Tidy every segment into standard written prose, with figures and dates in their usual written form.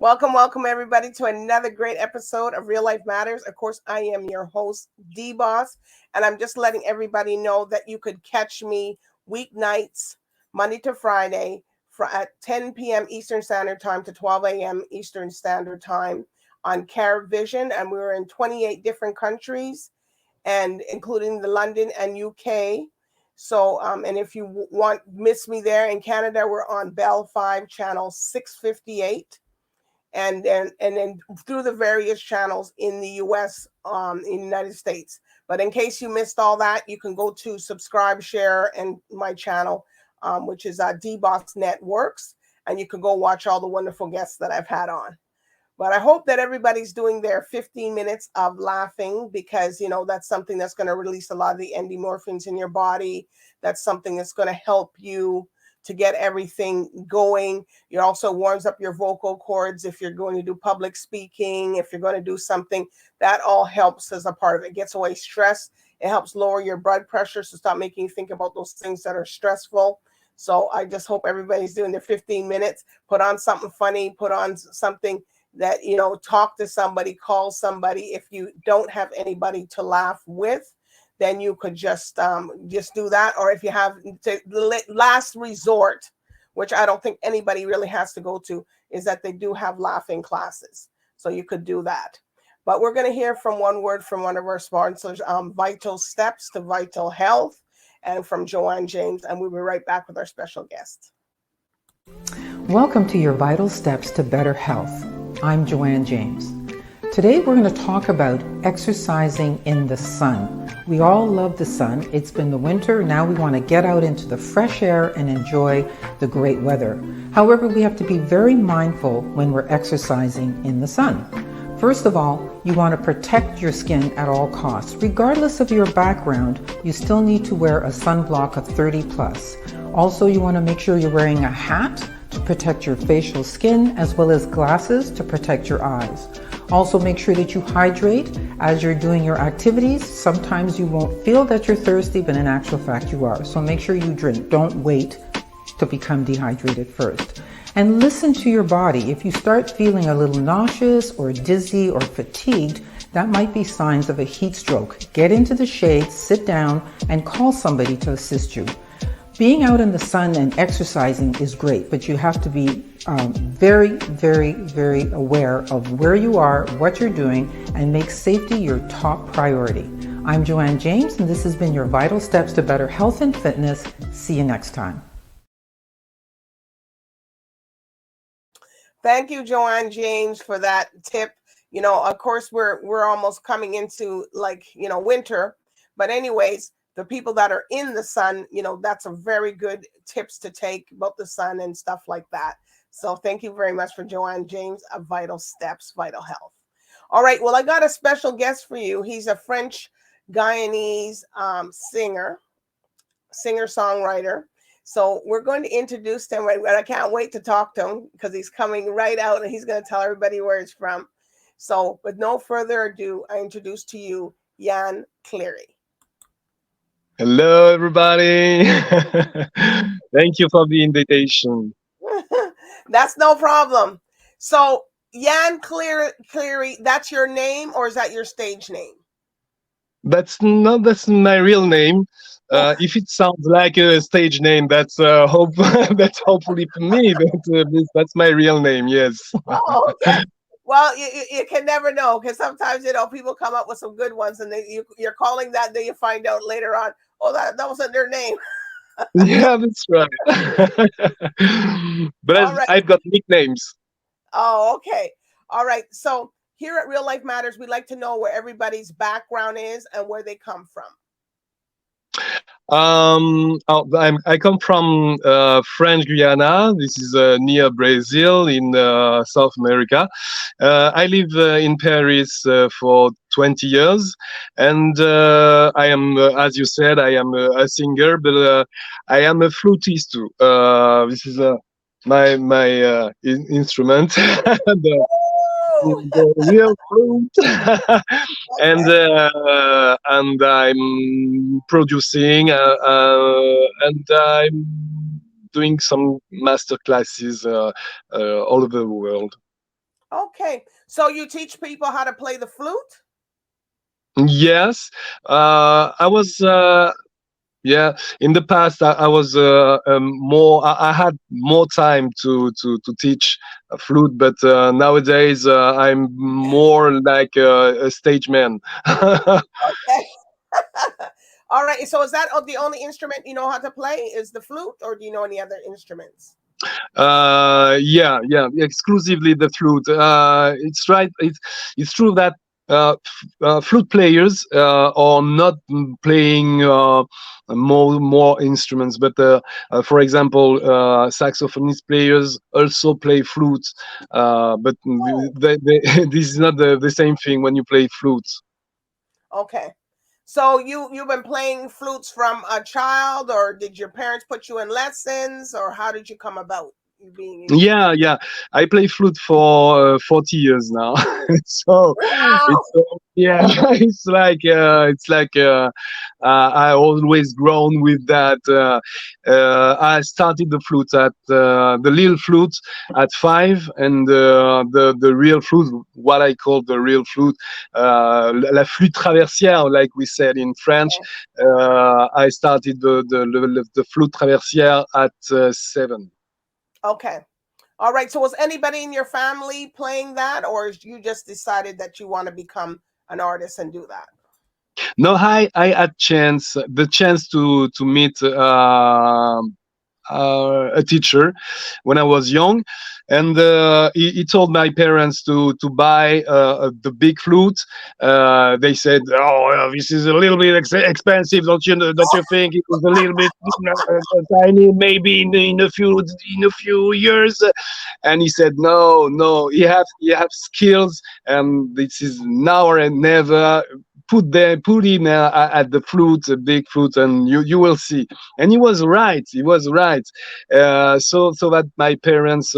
Welcome everybody to another great episode of Real Life Matters. Of course, I am your host, DBoss, and I'm just letting everybody know that you could catch me weeknights, Monday to Friday, at 10 p.m. Eastern Standard Time to 12 a.m. Eastern Standard Time on CaribVision, and we're in 28 different countries, and including the London and UK. So, and if you miss me there in Canada, we're on BellFibe channel 658. And then through the various channels in the US, in the United States. But in case you missed all that, you can go to subscribe, share, and my channel, which is DBoss Networks, and you can go watch all the wonderful guests that I've had on. But I hope that everybody's doing their 15 minutes of laughing, because, you know, that's something that's going to release a lot of the endorphins in your body. That's something that's going to help you to get everything going. It also warms up your vocal cords if you're going to do public speaking, if you're going to do something. That all helps as a part of it. It gets away stress. It helps lower your blood pressure, so stop making you think about those things that are stressful. So I just hope everybody's doing their 15 minutes. Put on something funny, put on something that, you know, talk to somebody, call somebody. If you don't have anybody to laugh with, then you could just do that. Or if you have the last resort, which I don't think anybody really has to go to, is that they do have laughing classes. So you could do that. But we're going to hear from one word from one of our sponsors, Vital Steps to Vital Health, and from Joanne James. And we'll be right back with our special guest. Welcome to your Vital Steps to Better Health. I'm Joanne James. Today we're going to talk about exercising in the sun. We all love the sun. It's been the winter. Now we want to get out into the fresh air and enjoy the great weather. However, we have to be very mindful when we're exercising in the sun. First of all, you want to protect your skin at all costs. Regardless of your background, you still need to wear a sunblock of 30 plus. Also, you want to make sure you're wearing a hat to protect your facial skin, as well as glasses to protect your eyes. Also, make sure that you hydrate as you're doing your activities. Sometimes you won't feel that you're thirsty, but in actual fact you are. So make sure you drink. Don't wait to become dehydrated first. And listen to your body. If you start feeling a little nauseous or dizzy or fatigued, that might be signs of a heat stroke. Get into the shade, sit down, and call somebody to assist you. Being out in the sun and exercising is great, but you have to be very, very, very aware of where you are, what you're doing, and make safety your top priority. I'm Joanne James, and this has been your Vital Steps to Better Health and Fitness. See you next time. Thank you, Joanne James, for that tip. You know, of course, we're almost coming into, like, you know, winter, but anyways, the people that are in the sun, you know, that's a very good tips to take about the sun and stuff like that. So thank you very much for Joanne James of Vital Steps, Vital Health. All right. Well, I got a special guest for you. He's a French Guyanese singer-songwriter. So we're going to introduce him, and I can't wait to talk to him because he's coming right out and he's going to tell everybody where he's from. So with no further ado, I introduce to you Yann Cléry. Hello, everybody. Thank you for the invitation. That's no problem. So, Yann Cléry, that's your name, or is that your stage name? That's my real name. If it sounds like a stage name, that's that's hopefully for me. That's my real name. Yes. Oh, okay. Well, you can never know, because sometimes, you know, people come up with some good ones, and you're calling that, then you find out later on, oh, that wasn't their name. Yeah, that's right. But I've got nicknames. Oh, okay. All right. So here at Real Life Matters, we like to know where everybody's background is and where they come from. I come from French Guiana. This is near Brazil in South America. I live in Paris for 20 years, and I am, as you said, I am a singer, but I am a flutist too. This is my instrument. The real flute. and I'm producing and I'm doing some master classes all over the world. Okay. So you teach people how to play the flute? Yes, I was. Yeah, in the past, I was more. I had more time to teach flute, but nowadays I'm more like a stage man. Okay. All right. So is that the only instrument you know how to play is the flute, or do you know any other instruments? Yeah, exclusively the flute. It's right. It's true that flute players are not playing more instruments, but for example, saxophonist players also play flute. But Oh, this is not the same thing when you play flute. okay. So you've been playing flutes from a child, or did your parents put you in lessons, or how did you come about you being? Yeah. I play flute for 40 years now. So Wow. it's yeah, it's like I always grown with that. I started the flute at the little flute at 5, and the real flute, what I call the real flute, la flûte traversière, like we said in French. I started the flute traversière at 7. Okay. All right. So was anybody in your family playing that, or you just decided that you want to become an artist and do that? No, I had the chance to meet a teacher when I was young, and he told my parents to buy the big flute. They said, "Oh, this is a little bit expensive, don't you think? It was a little bit tiny, maybe in a few years." And he said, "No, you have skills, and this is now or never." Put in at the flute, a big flute, and you will see. And he was right. He was right. So that my parents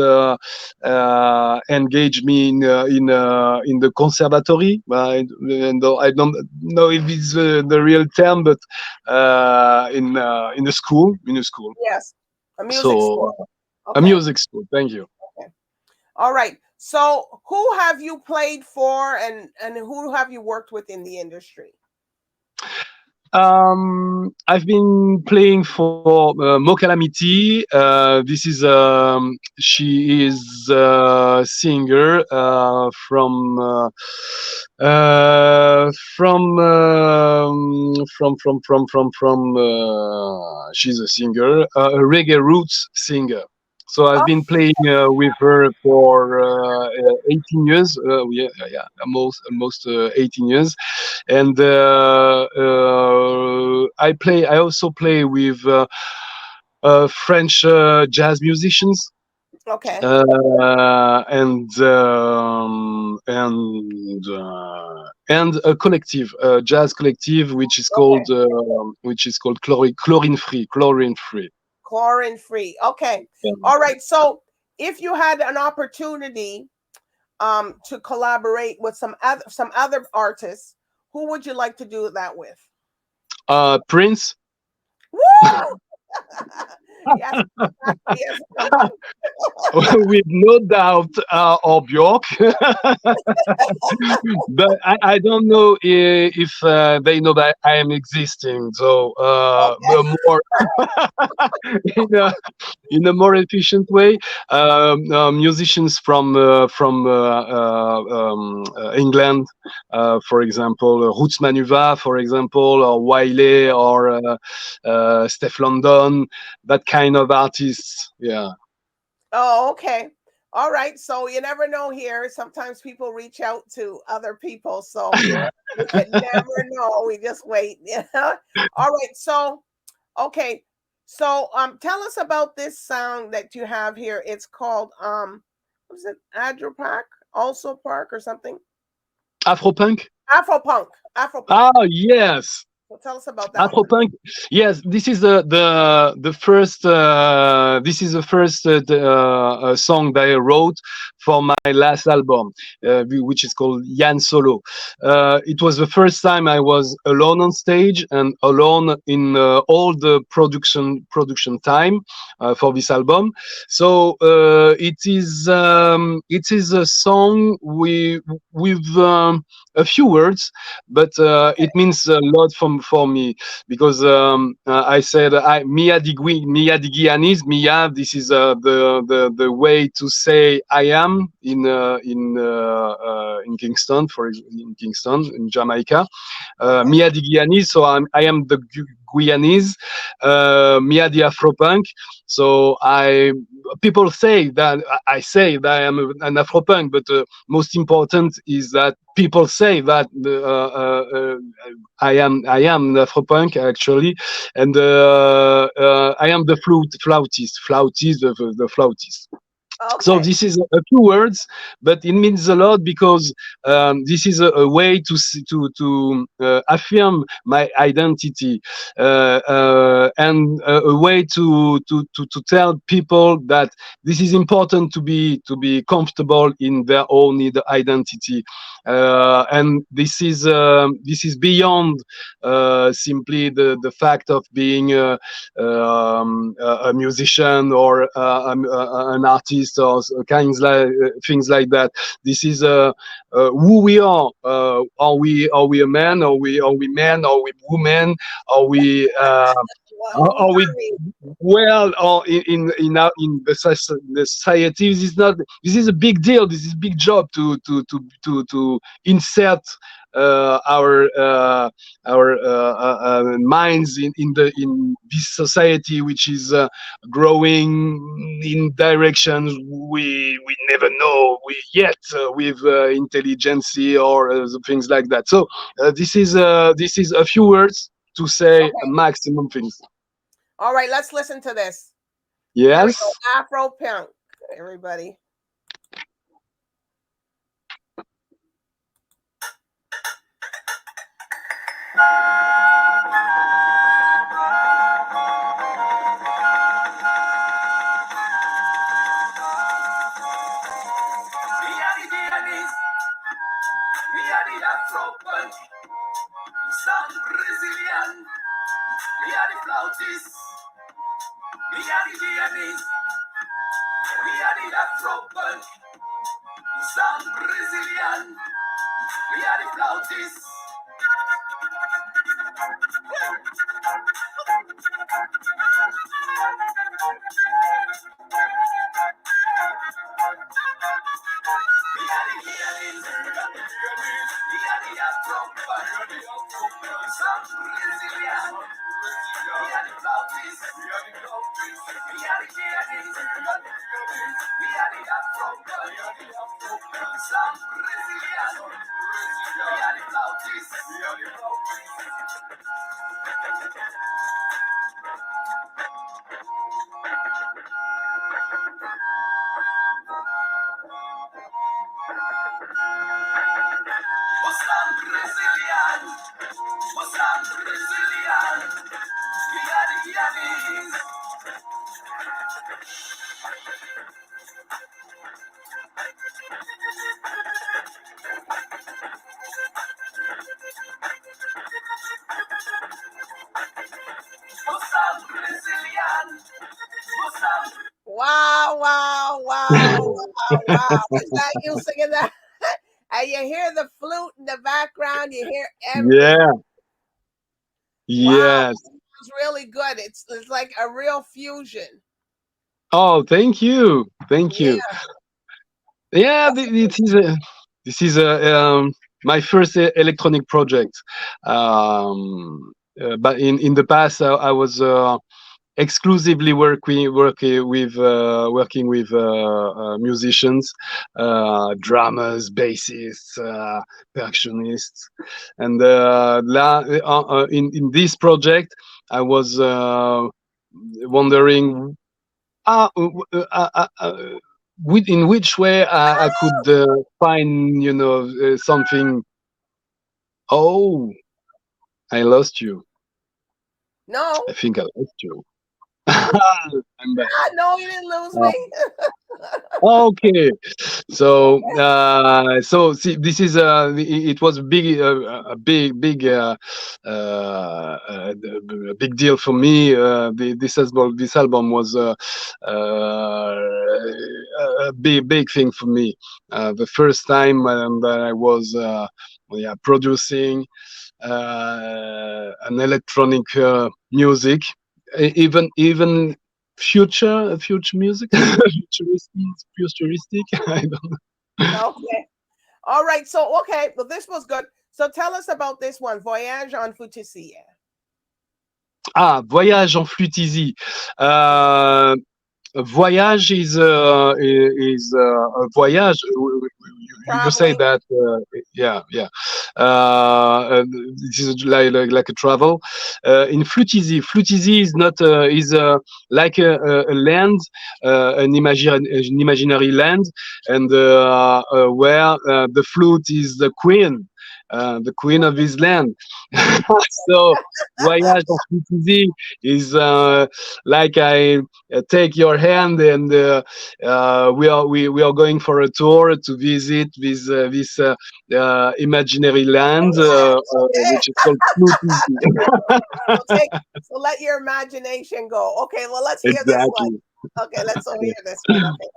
engaged me in the conservatory. And I don't know if it's the real term, but in a school, Yes. A music So school. a Okay. music school. Thank you. Okay. All right. So who have you played for, and who have you worked with in the industry? I've been playing for Mo Calamity. This is she is a singer she's a singer, a reggae roots singer. So I've been playing with her for 18 years. Yeah, almost 18 years, and I also play with French jazz musicians, Okay. and a collective, a jazz collective, Okay. which is called chlorine free. Chlorine free. Okay. Yeah. All right. So if you had an opportunity to collaborate with some other artists, who would you like to do that with? Prince. Woo! Yes, yes, come on. With no doubt, or Bjork. But I don't know if they know that I am existing. So Okay. more in a, in a more efficient way. Musicians from England, for example, Roots Manuva, for example, or Wiley, or Steph London, that kind of artists. Yeah. Oh, okay. All right. So you never know here. Sometimes people reach out to other people. So we can never know. We just wait. Yeah. All right. So, okay. So tell us about this sound that you have here. It's called what is it? AfroPunk, also Park or something? AfroPunk. AfroPunk. AfroPunk. Oh yes. Well, tell us about that one. AfroPunk, yes, this is the first. This is the first song that I wrote for my last album, which is called Yann Solo. It was the first time I was alone on stage and alone in all the production time for this album. So it is a song with a few words, but it means a lot for me because I said Mia di Guyanese. Mia, this is the way to say I am in Kingston, in Kingston, in Jamaica. Mia di Guyanese, so I am the Guyanese. Mia di AfroPunk. So people say that I say that I am an AfroPunk, but most important is that people say that I am an AfroPunk actually, and I am the flautist, the flautist. So Okay. this is a few words, but it means a lot because this is a way to affirm my identity and a way to tell people that this is important to be comfortable in their own identity, and this is beyond simply the fact of being a musician or an artist or things like that. This is who we are. Are we a man? Are we men? Are we women? Are we Well, who are we are we? well or in the society? This is not. This is a big deal. This is a big job to insert our minds in this society, which is growing in directions we never know we yet with intelligence or things like that. So this is a few words to say a Okay. maximum things. All right, let's listen to this. Here we go. Yes. Afro Punk, everybody. We are the AfroPunk, sound Brazilian. We are the flautists, we are the Guyanese. We are the AfroPunk, sound Brazilian. We are the flautists. We are the Guyanese. We are the AfroPunk, sound Brazilian. We are the flautists. We are the Guyanese. We are the AfroPunk, sound Brazilian. We are the flautists. Brazilian? Brazilian? We are the Guyanese. Brazilian? Wow, wow, wow, wow, wow. It's like you singing that. And you hear the flute in the background, you hear everything. Yeah. Wow, Yes. it's really good. It's like a real fusion. Oh, thank you. Thank Yeah. you. Yeah, this is my first electronic project. But in the past, I was exclusively working with musicians, drummers, bassists, percussionists, and in this project, I was wondering. Uh, uh, uh, uh, in which way I could find, something. Oh, I lost you. No. I think I lost you. I'm back. No, you didn't lose Uh, me. okay. So, so see, this is it was a big deal for me. This album was a big thing for me. The first time that I was yeah, producing an electronic music, even future music, futuristic. I don't know. Okay. All right. So, okay. Well, this was good. So tell us about this one, Voyage on Flutisie. Ah, Voyage en Flutisie. Voyage is a voyage. You say Traveling. that, yeah, yeah. This is like a travel. In Flutisie is not is like a land, an imaginary land, and where the flute is the queen of his land. So Voyage en Flutisie is like I take your hand, and we are going for a tour to visit this imaginary land, Okay. which is called Flutisie. So take. So let your imagination go. Okay. Well, let's hear this one. Exactly. Okay. Let's hear this one. Okay.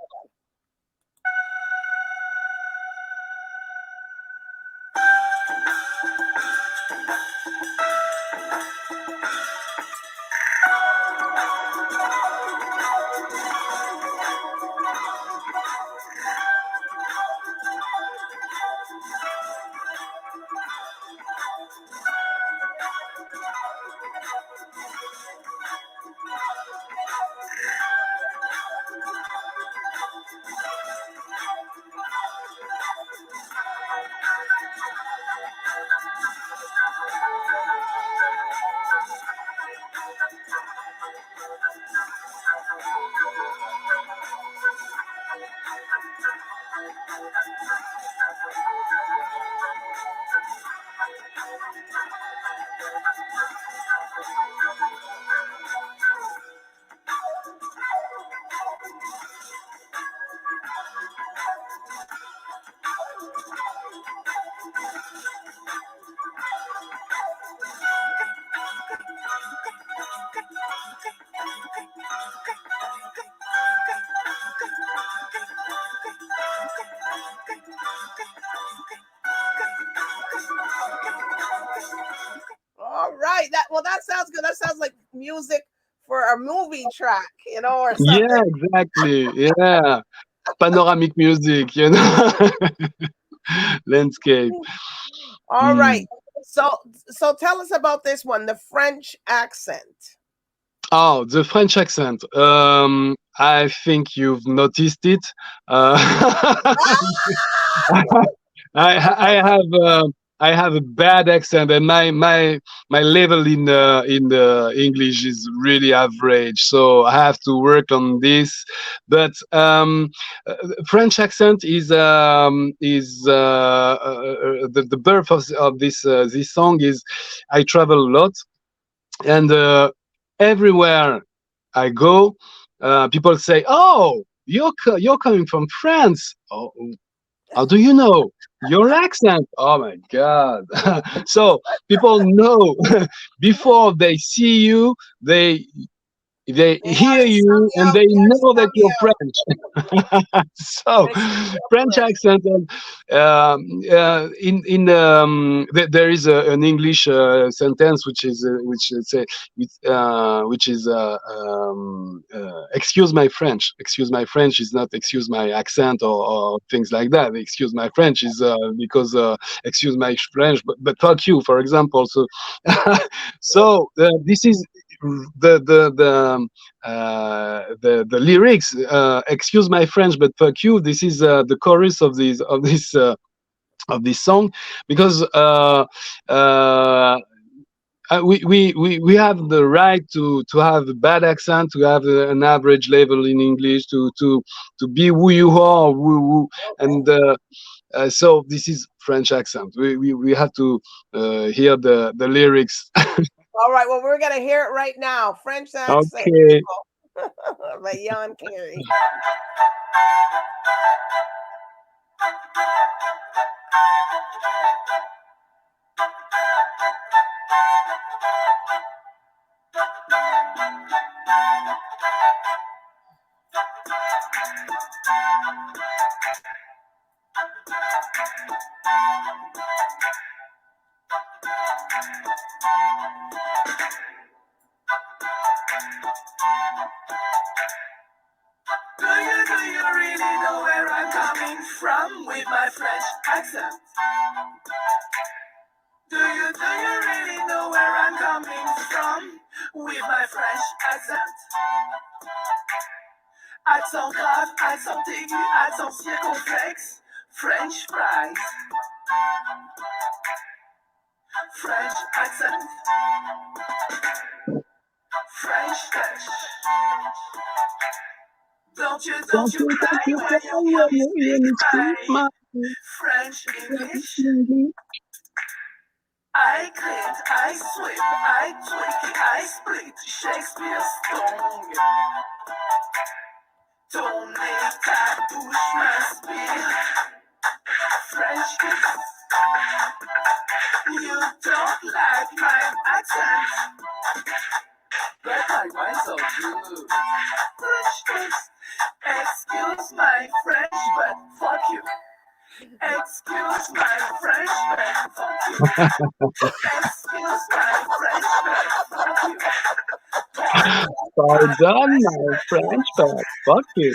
All right. That sounds good. That sounds like music for a movie track, or Yeah, something. exactly. Yeah, panoramic music, landscape. All right. Mm. So tell us about this one, the French accent. Oh, the French accent. I think you've noticed it. I have I have a bad accent, and my level in the English is really average. So I have to work on this. But French accent is the birth of this song is I travel a lot, and everywhere I go, people say, "Oh, you're coming from France. Oh, how do you know? Your accent. Oh my God." So people know before they see you, they They are hear you, and they know that you're chameleon. French. So They see your French French. accent, and there is an English sentence which is excuse my French. Excuse my French is not excuse my accent, or things like that. Excuse my French is because excuse my French, but fuck you, for example. So so this is the lyrics. Excuse my French, but fuck you. This is the chorus of this song, because we have the right to have a bad accent, to have an average level in English, to be who you are, and So this is French accent. We have to hear the lyrics. All right. Well, we're gonna hear it right now. French accent, Okay. people, by Yann Cléry. Do you really know where I'm coming from with my French accent? Do you really know where I'm coming from with my French accent? Accent grave, accent aigu, accent circonflexe, French fries, French accent, French touch. Don't you cry when you hear me speak my French English. I clean, I sweep, I tweak, I split Shakespeare's tongue. Don't make ta bouche m'inspire French kiss. You don't like my accent, but I want so too. French kiss. Excuse my French, but fuck you. Excuse my French, but fuck you. Excuse my French, but fuck you. Pardon my French, but fuck you.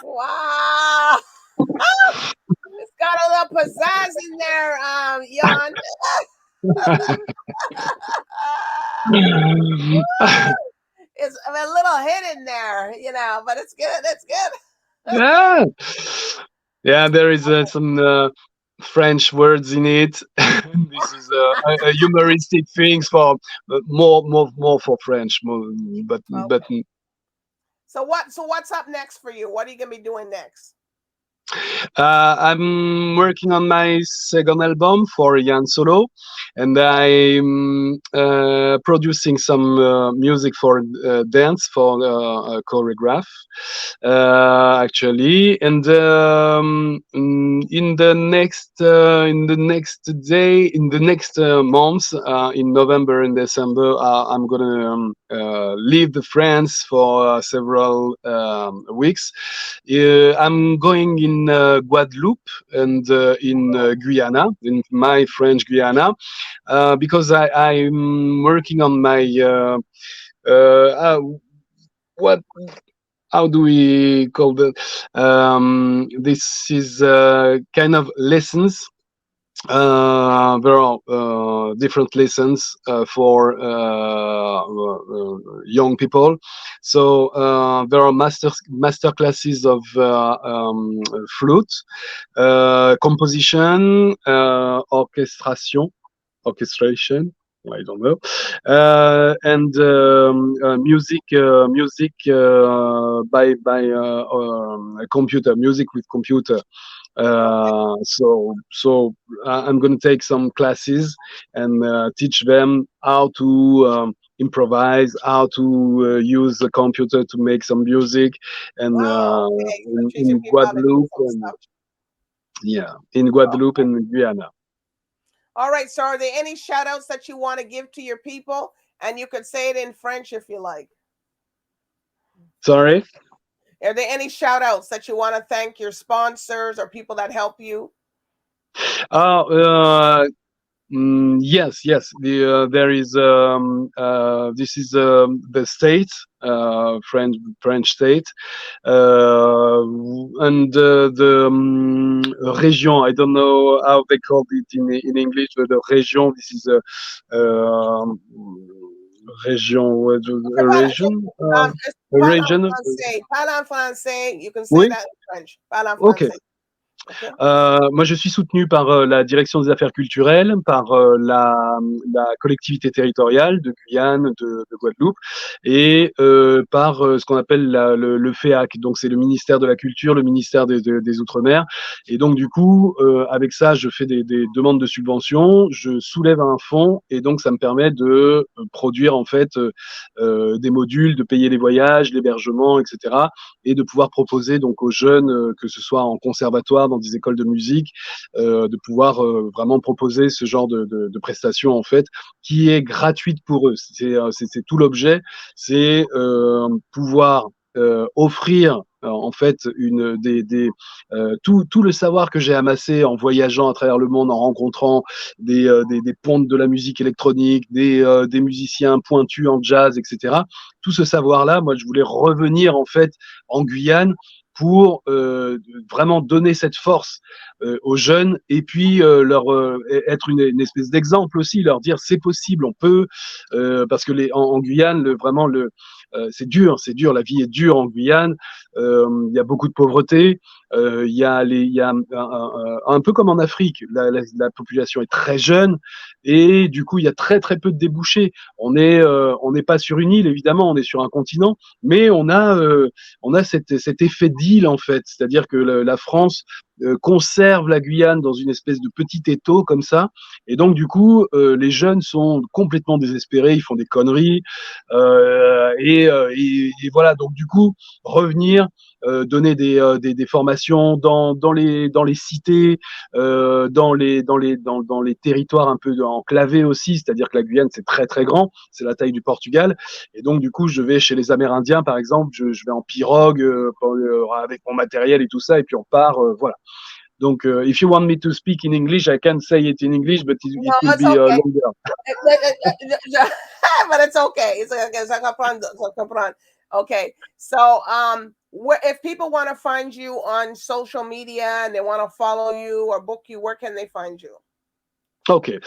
Wow. It's got a little pizzazz in there, Yann. It's a little hit in there, but it's good. It's good. Yeah, yeah. There is some French words in it. This is a humoristic things for more for French, but Okay. So what's up next for you? What are you gonna be doing next? I'm working on my second album for Yann Solo, and I'm producing some music for dance for choreograph, actually. And in the next months, in November and December, I'm gonna leave the France for several weeks. I'm going in Guadeloupe and in Guyana, in my French Guyana, because I'm working on my what? How do we call that? This is kind of lessons. There are different lessons for young people. So there are master classes of flute, composition, orchestration. I don't know, and music by computer, music with computer. So I'm going to take some classes and teach them how to improvise, how to use the computer to make some music, and Oh, okay. So teaching in people how to do Guadeloupe some and stuff. in Guadeloupe and Guyana. All right. So are there any shout outs that you want to give to your people? And you could say it in French if you like. Sorry. Are there any shout outs that you want to thank your sponsors or people that help you? Yes. There is this is the state French state, and the région. I don't know how they call it in English, but the région. This is région. A region. It's A region. Parle en français. You can say Oui. that in French. Parle en Ok. français. Okay. Moi, je suis soutenu par la direction des affaires culturelles, par la collectivité territoriale de Guyane, de Guadeloupe, et par ce qu'on appelle le FEAC. Donc, c'est le ministère de la Culture, le ministère des Outre-mer. Et donc, du coup, avec ça, je fais des demandes de subventions, je soulève un fonds, et donc, ça me permet de produire en fait des modules, de payer les voyages, l'hébergement, etc., et de pouvoir proposer donc aux jeunes, que ce soit en conservatoire, dans des écoles de musique, de pouvoir vraiment proposer ce genre de prestations en fait, qui est gratuite pour eux. C'est tout l'objet, c'est pouvoir offrir en fait tout le savoir que j'ai amassé en voyageant à travers le monde, en rencontrant des pontes de la musique électronique, des musiciens pointus en jazz, etc. Tout ce savoir-là, moi, je voulais revenir en fait en Guyane pour vraiment donner cette force aux jeunes et puis leur être une espèce d'exemple aussi, leur dire c'est possible, on peut, parce que en Guyane, c'est dur, la vie est dure en Guyane, il y a beaucoup de pauvreté, il y a un peu comme en Afrique, la population est très jeune et du coup il y a très très peu de débouchés. On n'est pas sur une île évidemment, on est sur un continent, mais on a cet effet d'île en fait, c'est-à-dire que la France conserve la Guyane dans une espèce de petit étau comme ça, et donc du coup les jeunes sont complètement désespérés, ils font des conneries, et voilà, donc du coup revenir, donner des formations dans les cités, dans les territoires un peu enclavés aussi, c'est-à-dire que la Guyane c'est très très grand, c'est la taille du Portugal, et donc du coup je vais chez les Amérindiens par exemple, je vais en pirogue avec mon matériel et tout ça, et puis on part, voilà. Donc, if you want me to speak in English, I can say it in English, but it No, will it's be okay. longer. But it's okay. It's okay. Okay. So, if people want to find you on social media and they want to follow you or book you, where can they find you? Okay.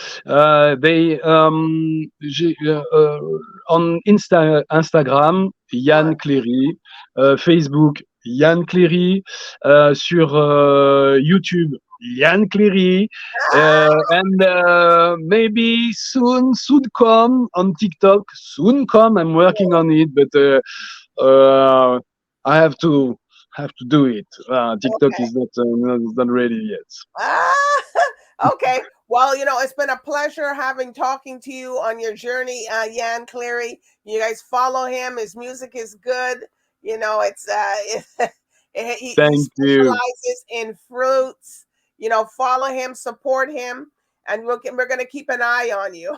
On Instagram, Yann Cléry, Facebook, Yann Cléry, sur YouTube, Yann Cléry, and maybe soon come on TikTok. Soon come. I'm working on it, but I have to do it. TikTok Okay. is not ready yet. Okay. Well, it's been a pleasure talking to you on your journey, Yann Cléry. You guys follow him. His music is good. It's he specializes in fruits. Follow him, support him, and we're going to keep an eye on you.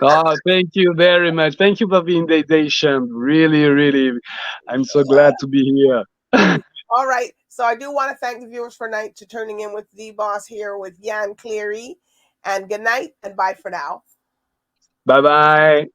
Oh, thank you very much. Thank you for the invitation. Really, really, I'm so glad to be here. All right. So I do want to thank the viewers for tuning in with DBoss here with Yann Cléry. And good night and bye for now. Bye-bye.